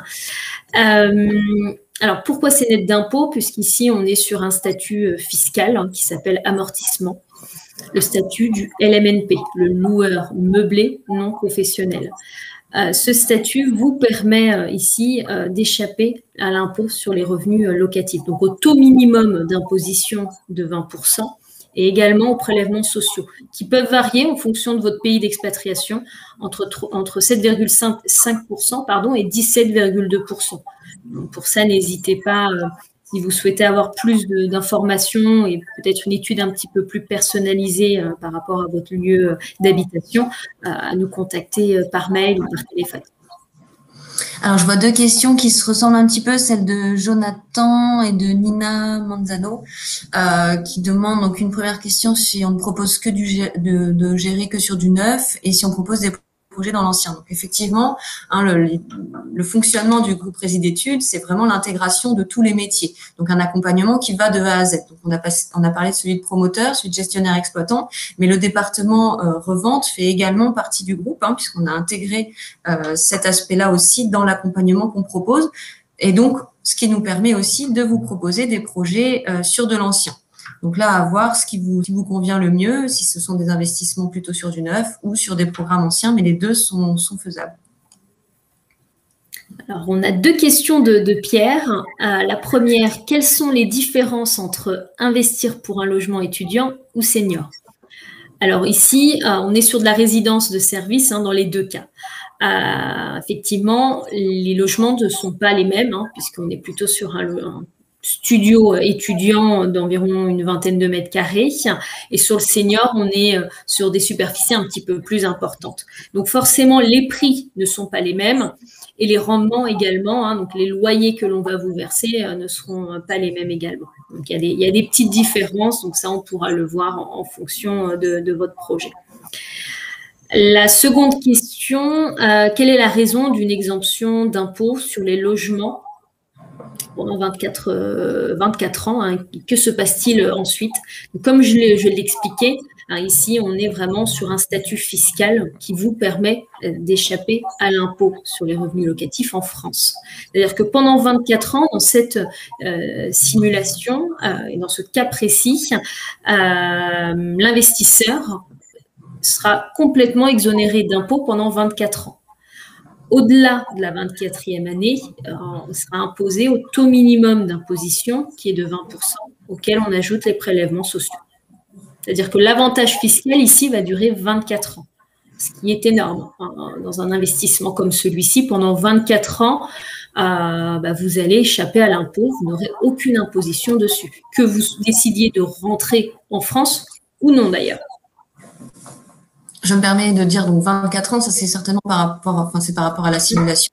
Alors, pourquoi c'est net d'impôt? Puisqu'ici, on est sur un statut fiscal qui s'appelle amortissement. Le statut du LMNP, le loueur meublé non professionnel. Ce statut vous permet ici d'échapper à l'impôt sur les revenus locatifs, donc au taux minimum d'imposition de 20% et également aux prélèvements sociaux qui peuvent varier en fonction de votre pays d'expatriation entre 7,5% et 17,2%. Donc pour ça, n'hésitez pas, si vous souhaitez avoir plus d'informations et peut-être une étude un petit peu plus personnalisée par rapport à votre lieu d'habitation, à nous contacter par mail ou par téléphone. Alors, je vois deux questions qui se ressemblent un petit peu, celle de Jonathan et de Nina Manzano, qui demandent donc une première question si on ne propose que de gérer que sur du neuf et si on propose des projets dans l'ancien. Donc effectivement, le fonctionnement du groupe Réside Études, c'est vraiment l'intégration de tous les métiers. Donc un accompagnement qui va de A à Z. Donc on a parlé de celui de promoteur, celui de gestionnaire exploitant, mais le département revente fait également partie du groupe, puisqu'on a intégré cet aspect-là aussi dans l'accompagnement qu'on propose. Et donc, ce qui nous permet aussi de vous proposer des projets sur de l'ancien. Donc là, à voir ce qui vous convient le mieux, si ce sont des investissements plutôt sur du neuf ou sur des programmes anciens, mais les deux sont faisables. Alors, on a deux questions de Pierre. La première, quelles sont les différences entre investir pour un logement étudiant ou senior? Alors ici, on est sur de la résidence de service dans les deux cas. Effectivement, les logements ne sont pas les mêmes, puisqu'on est plutôt sur un studio étudiant d'environ une vingtaine de mètres carrés. Et sur le senior, on est sur des superficies un petit peu plus importantes. Donc forcément, les prix ne sont pas les mêmes et les rendements également. Donc les loyers que l'on va vous verser ne seront pas les mêmes également. Donc il y a des petites différences. Donc ça, on pourra le voir en fonction de votre projet. La seconde question, quelle est la raison d'une exemption d'impôt sur les logements pendant 24 ans, que se passe-t-il ensuite? Comme je l'expliquais, ici, on est vraiment sur un statut fiscal qui vous permet d'échapper à l'impôt sur les revenus locatifs en France. C'est-à-dire que pendant 24 ans, dans cette simulation et dans ce cas précis, l'investisseur sera complètement exonéré d'impôt pendant 24 ans. Au-delà de la 24e année, on sera imposé au taux minimum d'imposition qui est de 20%, auquel on ajoute les prélèvements sociaux. C'est-à-dire que l'avantage fiscal ici va durer 24 ans, ce qui est énorme. Dans un investissement comme celui-ci, pendant 24 ans, vous allez échapper à l'impôt, vous n'aurez aucune imposition dessus, que vous décidiez de rentrer en France ou non d'ailleurs. Je me permets de dire donc 24 ans, ça c'est certainement par rapport à la simulation,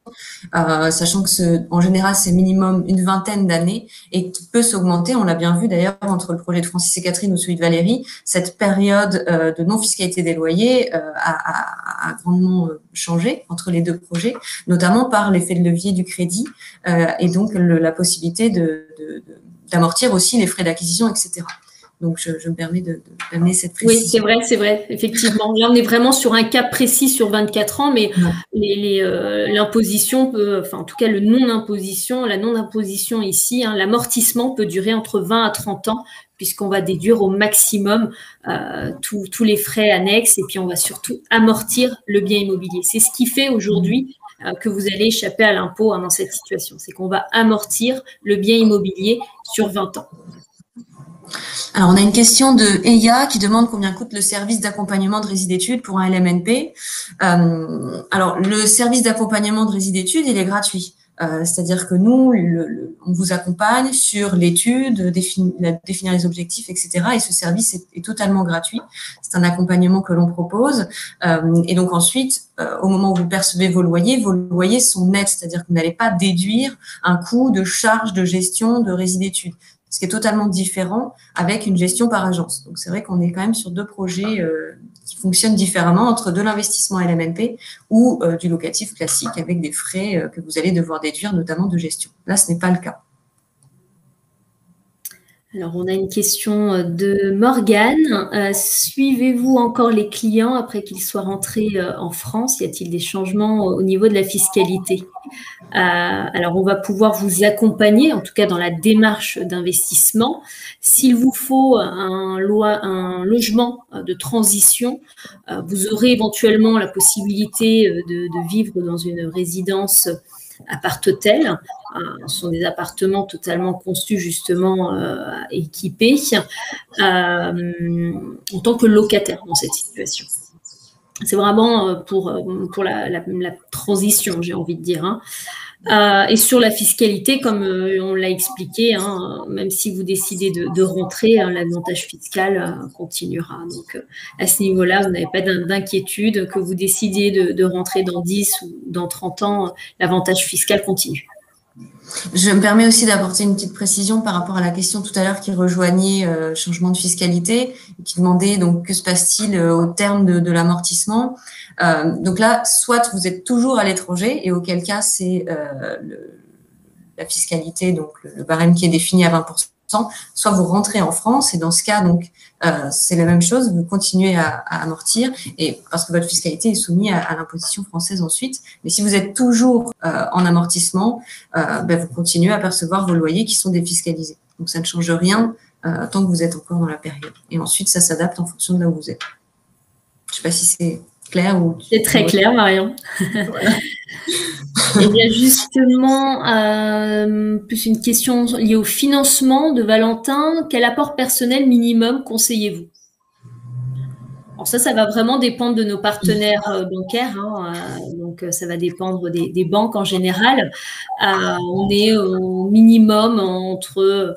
sachant que en général c'est minimum une vingtaine d'années et qui peut s'augmenter. On l'a bien vu d'ailleurs entre le projet de Francis et Catherine ou celui de Valérie, cette période de non-fiscalité des loyers a grandement changé entre les deux projets, notamment par l'effet de levier du crédit et donc la possibilité d'amortir aussi les frais d'acquisition, etc. Donc, je me permets d'amener cette précision. Oui, c'est vrai, effectivement. Là, on est vraiment sur un cas précis sur 24 ans, mais l'imposition peut, en tout cas, la non-imposition ici, l'amortissement peut durer entre 20 à 30 ans, puisqu'on va déduire au maximum tous les frais annexes et puis on va surtout amortir le bien immobilier. C'est ce qui fait aujourd'hui que vous allez échapper à l'impôt dans cette situation. C'est qu'on va amortir le bien immobilier sur 20 ans. Alors, on a une question de Eya qui demande combien coûte le service d'accompagnement de Réside Études pour un LMNP. Alors, le service d'accompagnement de Réside Études, il est gratuit. C'est-à-dire que nous, on vous accompagne sur l'étude, définir les objectifs, etc. Et ce service est totalement gratuit. C'est un accompagnement que l'on propose. Et donc ensuite, au moment où vous percevez vos loyers sont nets. C'est-à-dire que vous n'allez pas déduire un coût de charge de gestion de Réside Études. ce qui est totalement différent avec une gestion par agence. Donc, c'est vrai qu'on est quand même sur deux projets qui fonctionnent différemment entre de l'investissement LMNP ou du locatif classique avec des frais que vous allez devoir déduire, notamment de gestion. Là, ce n'est pas le cas. Alors, on a une question de Morgane. Suivez-vous encore les clients après qu'ils soient rentrés en France? Y a-t-il des changements au niveau de la fiscalité? Alors, on va pouvoir vous accompagner, en tout cas dans la démarche d'investissement. S'il vous faut un logement de transition, vous aurez éventuellement la possibilité de vivre dans une résidence appart-hôtel. Ce sont des appartements totalement conçus, justement, équipés, en tant que locataire dans cette situation. C'est vraiment pour la transition, j'ai envie de dire. Et sur la fiscalité, comme on l'a expliqué, même si vous décidez de rentrer, l'avantage fiscal continuera. Donc, à ce niveau-là, vous n'avez pas d'inquiétude. Que vous décidiez de rentrer dans 10 ou dans 30 ans, l'avantage fiscal continue. Je me permets aussi d'apporter une petite précision par rapport à la question tout à l'heure qui rejoignait changement de fiscalité, qui demandait donc que se passe-t-il au terme de l'amortissement. Donc là, soit vous êtes toujours à l'étranger et auquel cas c'est la fiscalité, donc le barème qui est défini à 20%, soit vous rentrez en France et dans ce cas, donc c'est la même chose, vous continuez à amortir et parce que votre fiscalité est soumise à l'imposition française ensuite. Mais si vous êtes toujours en amortissement, vous continuez à percevoir vos loyers qui sont défiscalisés. Donc ça ne change rien tant que vous êtes encore dans la période. Et ensuite, ça s'adapte en fonction de là où vous êtes. Je ne sais pas si c'est clair ou… C'est très clair, Marion. Voilà. Et bien justement, plus une question liée au financement de Valentin. Quel apport personnel minimum conseillez-vous? Alors ça va vraiment dépendre de nos partenaires bancaires. Donc, ça va dépendre des banques en général. On est au minimum entre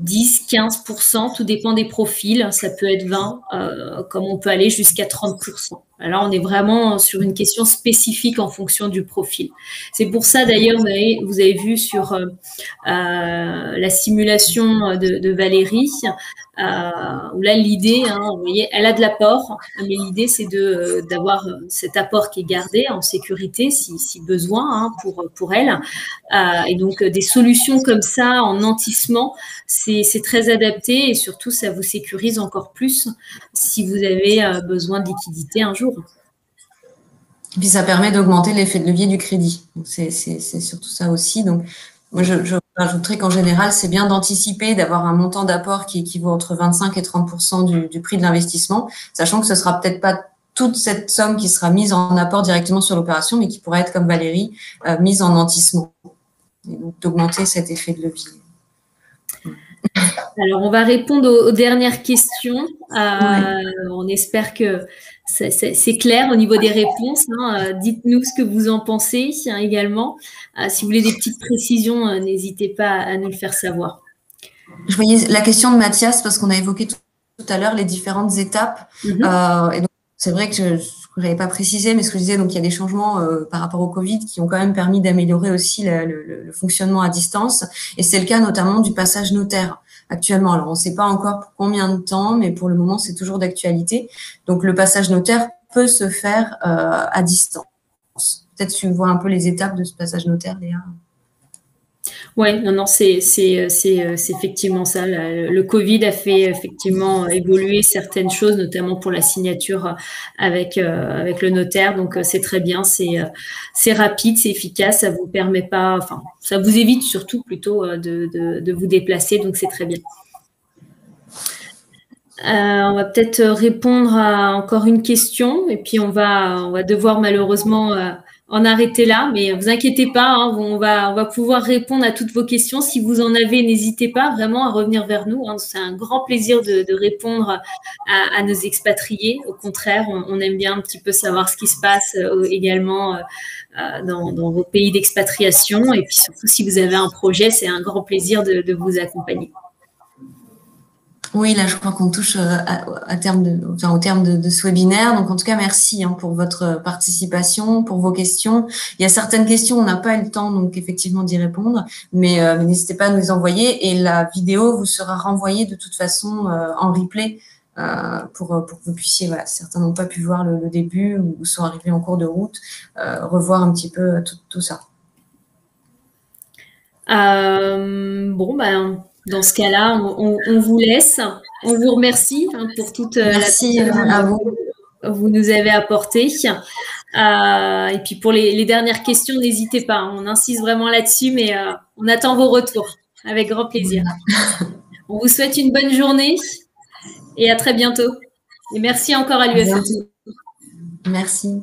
10-15%, tout dépend des profils, ça peut être 20%, comme on peut aller jusqu'à 30%. Alors, on est vraiment sur une question spécifique en fonction du profil. C'est pour ça, d'ailleurs, vous avez vu sur la simulation de Valérie, où là, l'idée, vous voyez, elle a de l'apport, mais l'idée, c'est d'avoir cet apport qui est gardé en sécurité, si besoin, pour elle. Et donc, des solutions comme ça, en nantissement, c'est très adapté et surtout, ça vous sécurise encore plus si vous avez besoin de liquidité un jour. Et puis, ça permet d'augmenter l'effet de levier du crédit. C'est surtout ça aussi. Donc, moi, je rajouterais qu'en général, c'est bien d'anticiper, d'avoir un montant d'apport qui équivaut entre 25 et 30% du prix de l'investissement, sachant que ce sera peut-être pas toute cette somme qui sera mise en apport directement sur l'opération, mais qui pourrait être, comme Valérie, mise en nantissement. Et donc, d'augmenter cet effet de levier. Alors, on va répondre aux dernières questions. On espère que c'est clair au niveau des réponses. Dites-nous ce que vous en pensez également. Si vous voulez des petites précisions, n'hésitez pas à nous le faire savoir. Je voyais la question de Mathias parce qu'on a évoqué tout à l'heure les différentes étapes. Et donc, c'est vrai que je n'avais pas précisé, mais ce que je disais, donc il y a des changements par rapport au Covid qui ont quand même permis d'améliorer aussi le fonctionnement à distance. Et c'est le cas notamment du passage notaire actuellement. Alors, on ne sait pas encore pour combien de temps, mais pour le moment, c'est toujours d'actualité. Donc, le passage notaire peut se faire à distance. Peut-être tu vois un peu les étapes de ce passage notaire, Léa. Oui, non, c'est effectivement ça. Le Covid a fait effectivement évoluer certaines choses, notamment pour la signature avec le notaire. Donc, c'est très bien, c'est rapide, c'est efficace. Ça vous permet pas, enfin, ça vous évite surtout plutôt de vous déplacer. Donc, c'est très bien. On va peut-être répondre à encore une question et puis on va devoir malheureusement en arrêter là, mais vous inquiétez pas, on va pouvoir répondre à toutes vos questions. Si vous en avez, n'hésitez pas vraiment à revenir vers nous. C'est un grand plaisir de répondre à nos expatriés. Au contraire, on aime bien un petit peu savoir ce qui se passe également dans vos pays d'expatriation. Et puis surtout, si vous avez un projet, c'est un grand plaisir de vous accompagner. Oui, là, je crois qu'on touche au terme de ce webinaire. Donc, en tout cas, merci pour votre participation, pour vos questions. Il y a certaines questions, on n'a pas eu le temps, donc effectivement, d'y répondre, mais n'hésitez pas à nous les envoyer. Et la vidéo vous sera renvoyée de toute façon en replay pour que vous puissiez, voilà, certains n'ont pas pu voir le début ou sont arrivés en cours de route, revoir un petit peu tout ça. Bon, ben, dans ce cas-là, on vous laisse. On vous remercie pour toute Merci à vous. que vous nous avez apportée. Et puis pour les dernières questions, n'hésitez pas. On insiste vraiment là-dessus, mais on attend vos retours avec grand plaisir. On vous souhaite une bonne journée et à très bientôt. Et merci encore à l'UFR. Merci.